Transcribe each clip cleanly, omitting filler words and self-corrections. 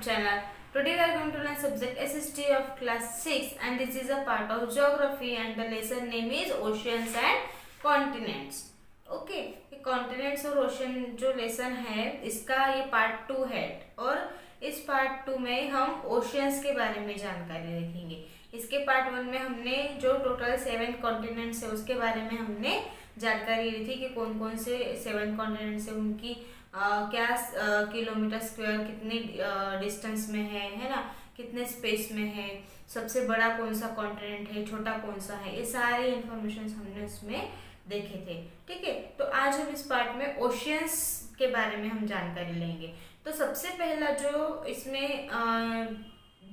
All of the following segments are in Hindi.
channel. Today we are going to learn subject SST of class 6 and this is a part of geography and the lesson name is oceans and continents. Okay ये कॉन्टिनेंट्स और ओशन जो लेसन है इसका ये पार्ट 2 है और इस पार्ट 2 में हम ओशियंस के बारे में जानकारी देखेंगे। इसके पार्ट 1 में हमने जो टोटल 7 कॉन्टिनेंट्स है उसके बारे में हमने जानकारी ली थी कि कौन कौन से 7 कॉन्टिनेंट्स है, उनकी क्या किलोमीटर स्क्वायर कितने डिस्टेंस में है ना, कितने स्पेस में है, सबसे बड़ा कौन सा कॉन्टिनेंट है, छोटा कौन सा है, ये सारी इंफॉर्मेशन हमने उसमें देखे थे। ठीक है, तो आज हम इस पार्ट में ओशियंस के बारे में हम जानकारी लेंगे। तो सबसे पहला जो इसमें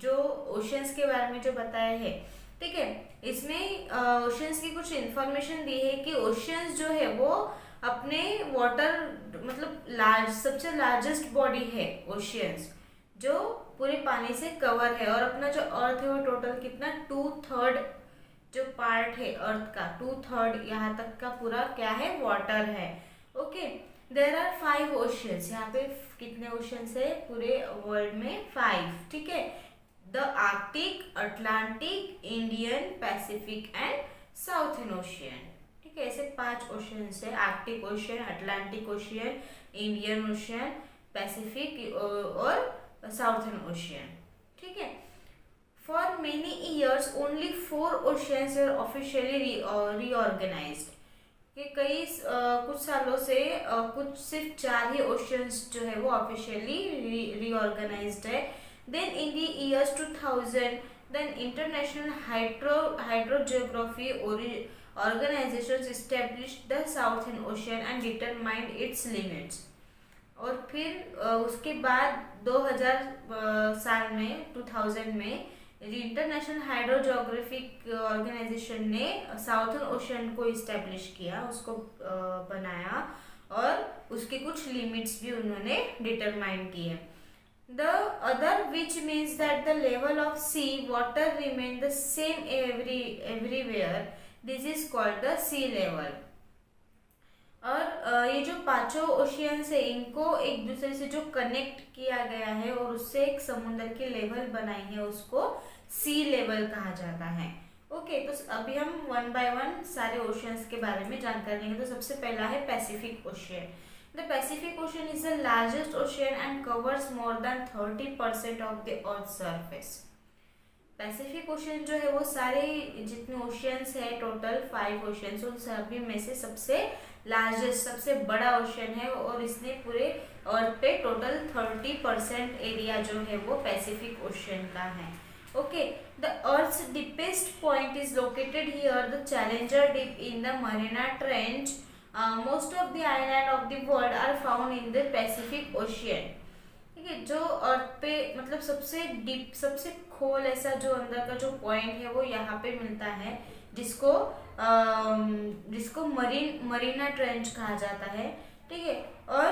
जो ओशियंस के बारे में जो बताया है, ठीक है, इसमें ओशियंस की कुछ इंफॉर्मेशन दी है कि ओशियंस जो है वो अपने वाटर मतलब सबसे लार्जेस्ट बॉडी है ओशियंस, जो पूरे पानी से कवर है और अपना जो अर्थ है वो टोटल कितना 2/3 जो पार्ट है अर्थ का 2/3 यहाँ तक का पूरा क्या है वाटर है। Okay, there are 5 oceans. यहाँ पे कितने ओशियंस है पूरे वर्ल्ड में? 5। ठीक है, the Arctic, Atlantic, Indian, Pacific and southern ocean. ठीक है, ऐसे 5 ओशियंस है, Arctic ocean, Atlantic ocean, Indian ocean, Pacific और साउथर्न ओशियन। ठीक है, For many years, only 4 oceans were officially reorganized. कि कुछ सालों से कुछ सिर्फ 4 ही ओशियंस जो है वो ऑफिशियली रीऑर्गेनाइज्ड है। Then in the years 2000, then international hydrogeography organization established the southern ocean and determined its limits. और फिर उसके बाद 2000 साल में 2000 में इंटरनेशनल हाइड्रोजियोग्राफिक ऑर्गेनाइजेशन ने साउथर्न ओशियन को इस्टेब्लिश किया, उसको बनाया और उसके कुछ लिमिट्स भी उन्होंने डिटरमाइन किए। The other which means that the level of sea water remain the same everywhere, this is called the sea level. और ये जो 5 ओशियंस है इनको एक दूसरे से जो कनेक्ट किया गया है और उससे एक समुद्र की लेवल बनाई है उसको सी लेवल कहा जाता है। ओके, तो अभी हम 1 बाय 1 सारे ओशियंस के बारे में जानकारी लेंगे। तो सबसे पहला है Pacific ocean. The Pacific ocean is the largest ocean and covers more than 30% of the earth surface. Pacific ocean जो है वो सारे जितने ओशियंस है टोटल 5 ओशियंस उन सभी में से सबसे लार्जेस्ट सबसे बड़ा ओशियन है और इसने पूरे अर्थ पे टोटल 30% एरिया जो है वो पैसिफिक ओशियन का है। Okay, the earth's deepest point is located here, the Challenger Deep in the Mariana Trench. Most of the island of the world are found in the Pacific Ocean. ठीक है, जो अर्थ पे मतलब सबसे डीप सबसे खोल ऐसा जो अंदर का जो पॉइंट है वो यहाँ पे मिलता है, जिसको मरीना ट्रेंच कहा जाता है। ठीक है, और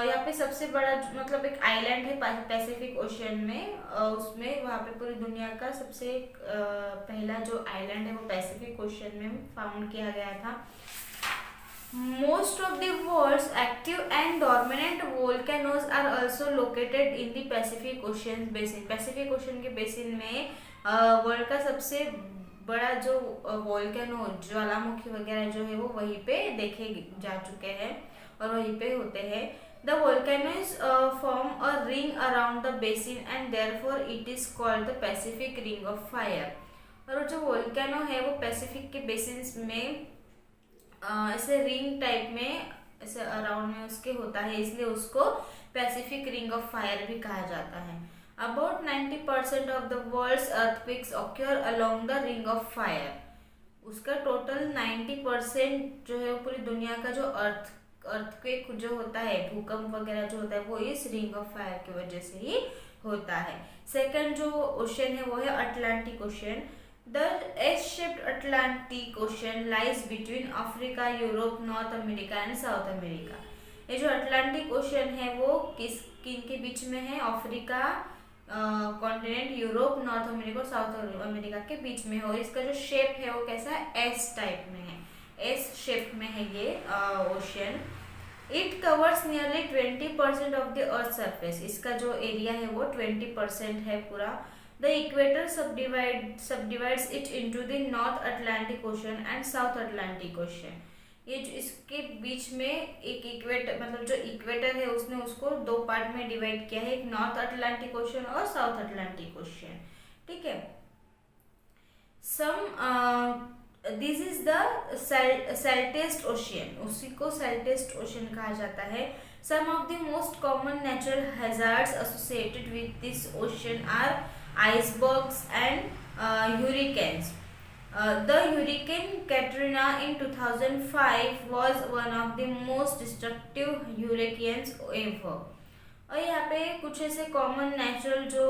यहाँ पे सबसे बड़ा मतलब एक आइलैंड है पैसिफिक ओशियन में, उसमें वहाँ पे पूरी दुनिया का सबसे पहला जो आइलैंड है वो पैसिफिक ओशियन में फाउंड किया गया था। Most of the world's active and dormant volcanoes are also located in the Pacific Ocean basin. Pacific Ocean के बेसिन में वर्ल्ड का सबसे बड़ा जो वोल्केनो ज्वालामुखी वगैरह जो है वो वहीं पे देखे जा चुके हैं और वहीं पे होते हैं। The volcanoes form a ring around the basin and therefore it is called the Pacific Ring of Fire. और जो वोल्केनो है वो पैसिफिक के बेसिन में ऐसे रिंग टाइप में ऐसे अराउंड में उसके होता है, इसलिए उसको पैसिफिक रिंग ऑफ फायर भी कहा जाता है। About 90% of the world's earthquakes occur along the ring of fire. उसका टोटल 90% जो है पूरी दुनिया का जो अर्थक्वेक जो होता है, भूकंप वगैरह जो होता है वो इस रिंग ऑफ फायर की वजह से ही होता है। सेकंड जो ओशियन है वो है Atlantic ocean. The S-shaped Atlantic Ocean lies between Africa, Europe, North America and South America. ये जो अटलांटिक ओशियन है वो किन के बीच में है? Africa continent, Europe, north America और साउथ अमेरिका के बीच में है। और इसका जो शेप है वो कैसा है? एस टाइप में है, एस शेप में है ये ocean. It covers nearly 20% of the earth surface. इसका जो एरिया है वो 20% है पूरा। The equator subdivides it into the north Atlantic ocean and south Atlantic ocean. ये जो इसके बीच में एक इक्वेटर, मतलब जो इक्वेटर है उसने उसको दो पार्ट में डिवाइड किया है, एक नॉर्थ अटलांटिक ओशन और साउथ अटलांटिक ओशन। ठीक है। This is the saltiest ocean, उसी को सेल्टेस्ट ओशन कहा जाता है। Some of the most common natural hazards associated with this ocean are icebergs and hurricanes. The Hurricane Katrina in 2005 was one of the most destructive hurricanes ever. और यहाँ पे कुछ ऐसे कॉमन नेचुरल जो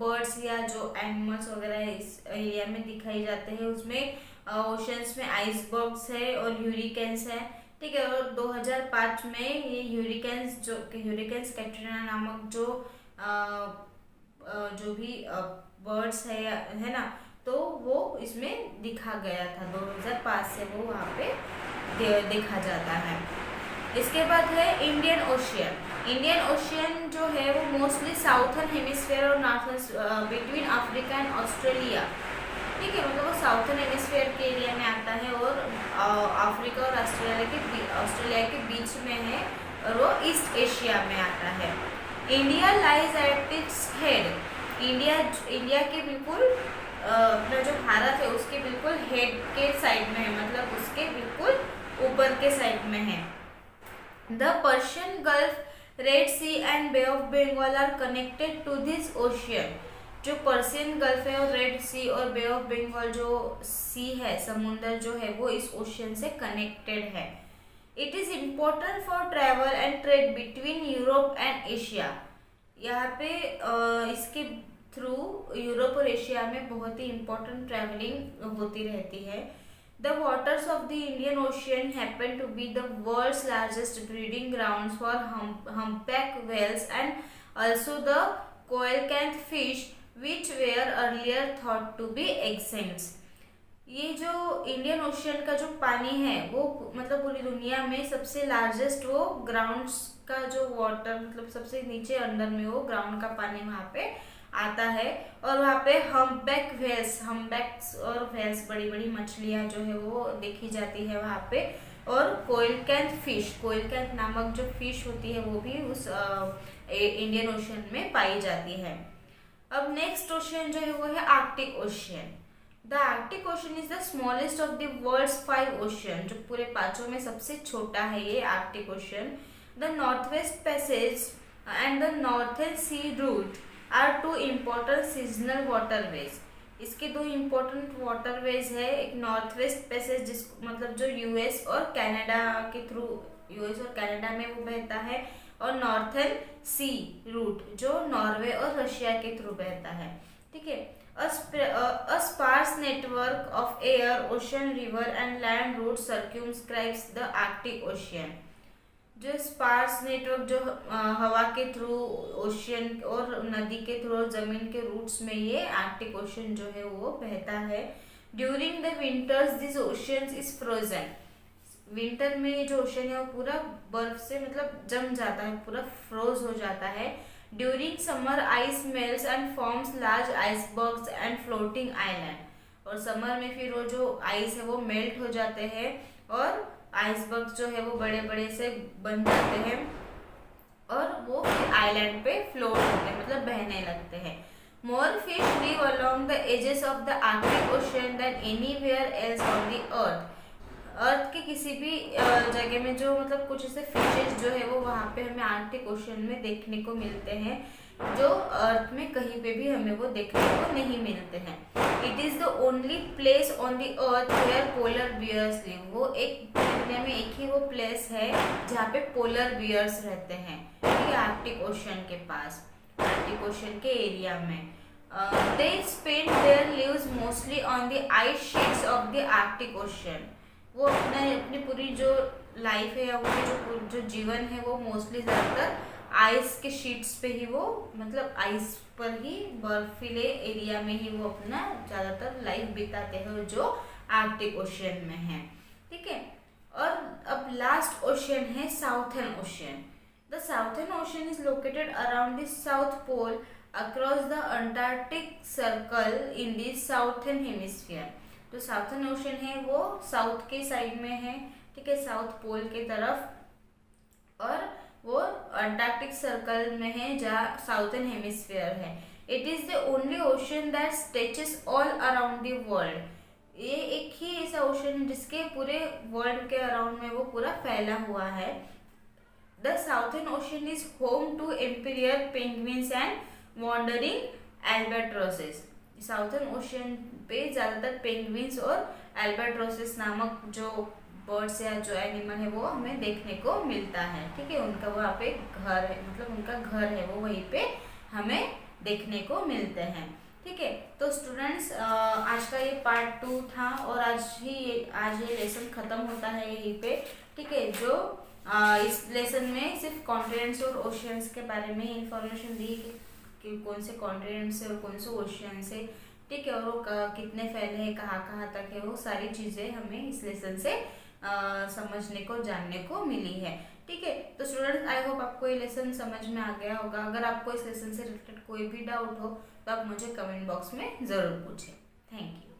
बर्ड्स या जो एनिमल्स वगैरह इस एरिया में दिखाई जाते हैं, उसमें ओशंस में आइसबर्ग्स है और ह्यूरिकेन्स है। ठीक है। और 2005 में ये ह्यूरिकेन्स कैटरीना नामक जो भी बर्ड्स है ना, तो वो इसमें दिखा गया था। 2005 से वो वहाँ पे देखा जाता है। इसके बाद है इंडियन ओशियन। इंडियन ओशियन जो है वो मोस्टली साउथर्न हेमिस्फीयर और northern between Africa and Australia. ठीक है। मतलब वो साउथर्न हेमिस्फीयर के एरिया में आता है और अफ्रीका और ऑस्ट्रेलिया के बीच में है, और वो ईस्ट एशिया में आता है। India lies at its head. India के बिल्कुल अपना जो भारत है उसके बिल्कुल हेड के साइड में है, मतलब उसके बिल्कुल ऊपर के साइड में है। The Persian Gulf, Red Sea and Bay of Bengal are connected to this ocean. जो पर्शियन गल्फ है और रेड सी और बे ऑफ बंगाल जो सी है, समुंदर जो है, वो इस ओशियन से कनेक्टेड है। It is important for travel and trade between Europe and Asia. यहाँ पे इसके थ्रू यूरोप और एशिया में बहुत ही इम्पोर्टेंट ट्रैवलिंग होती रहती है। The waters of the Indian ocean happen to be the world's largest breeding grounds for humpback whales and also the coelacanth fish which were earlier thought to be extinct. ये जो इंडियन ओशियन का जो पानी है वो मतलब पूरी दुनिया में सबसे लार्जेस्ट वो ग्राउंड्स का जो वाटर, मतलब सबसे नीचे अंदर में वो ग्राउंड का पानी वहाँ पे आता है। और वहाँ पे हम्पबैक्स और व्हेल्स, बड़ी बड़ी मछलियाँ जो है वो देखी जाती है वहाँ पे। और कोएलकैंथ नामक जो फिश होती है वो भी उस इंडियन ओशियन में पाई जाती है। अब नेक्स्ट ओशियन जो है वो है Arctic Ocean. The Arctic Ocean is the smallest of the world's 5 ocean. जो पूरे पांचों में सबसे छोटा है ये Arctic Ocean. The North West Passage and the Northern Sea Route are two important seasonal waterways. इसके दो इम्पोर्टेंट वाटरवेज है, एक नॉर्थ वेस्ट पैसेज जिस मतलब जो यूएस और कनाडा के थ्रू, यूएस और कनाडा में वो बहता है, और नॉर्थर्न सी रूट जो नॉर्वे और रशिया के थ्रू बहता है। ठीक है। A sparse network of air, ocean, river and land routes circumscribes the Arctic Ocean. जो स्पार्स नेटवर्क जो हवा के थ्रू, ओशियन और नदी के थ्रू और जमीन के रूट्स में ये आर्कटिक ओशन जो है वो बहता है। During the winters this ocean is frozen. Winter में ये जो ओशन है वो पूरा बर्फ से मतलब जम जाता है, पूरा फ्रोज हो जाता है। During summer ice melts and forms large icebergs and floating island. और समर में फिर वो जो आइस है वो मेल्ट हो जाते हैं और आइसबर्ग्स जो है वो बड़े बड़े से बन जाते हैं और वो फिर आइलैंड पे फ्लोट होते हैं, मतलब बहने लगते हैं। More fish live along the edges of the Arctic ocean than anywhere else on the earth. Earth के किसी भी जगह में जो मतलब कुछ ऐसे फिशेज जो है वो वहाँ पे हमें आर्कटिक ओशन में देखने को मिलते हैं, जो अर्थ में कहीं पे भी हमें वो देखने को नहीं मिलते हैं। It is the only place on the earth where polar bears live. वो एक दुनिया में एक ही वो प्लेस है जहाँ पे पोलर बियर्स रहते हैं, ठीक है, आर्कटिक ओशन के पास, आर्कटिक ओशन के एरिया में। They spend their lives mostly on the ice sheets of the Arctic Ocean. वो अपनी पूरी जो लाइफ है या उनकी जो जीवन है वो मोस्टली ज़्यादातर आइस के शीट्स पे ही, वो मतलब आइस पर ही, बर्फीले एरिया में ही वो अपना ज़्यादातर लाइफ बिताते हैं जो आर्कटिक ओशन में है। ठीक है। और अब लास्ट लास्ट ओशियन है Southern Ocean. The southern ocean is located around the South Pole across the Antarctic Circle in the Southern Hemisphere. जो साउथर्न ओशियन है वो साउथ के साइड में है, ठीक है, साउथ पोल के तरफ, और वो अंटार्कटिक सर्कल में है जहाँ साउथर्न हेमिस्फीयर है। It is the only ocean that stretches all around the world. ये एक ही ऐसा ओशियन है जिसके पूरे वर्ल्ड के अराउंड में वो पूरा फैला हुआ है। The southern ocean is home to imperial penguins and wandering albatrosses. Southern ocean पे ज़्यादातर पेंगुइन्स और एल्बाट्रोसेस नामक जो बर्ड्स या जो एनिमल है वो हमें देखने को मिलता है, ठीक है। उनका वहाँ पे घर है, मतलब उनका घर है वो वहीं पे हमें देखने को मिलते हैं, ठीक है। तो स्टूडेंट्स आज का ये पार्ट 2 था और आज ये लेसन ख़त्म होता है यहीं पे, ठीक है। जो इस लेसन में सिर्फ कॉन्टिनेंट्स और ओशियंस के बारे में इंफॉर्मेशन दी कि कौन से कॉन्टिनेंट्स है और कौन से ओशियंस है, ठीक है, और वो कितने फैले हैं, कहाँ तक है, वो सारी चीज़ें हमें इस लेसन से समझने को, जानने को मिली है, ठीक है। तो स्टूडेंट्स आई होप आपको ये लेसन समझ में आ गया होगा। अगर आपको इस लेसन से रिलेटेड कोई भी डाउट हो तो आप मुझे कमेंट बॉक्स में ज़रूर पूछें। Thank you.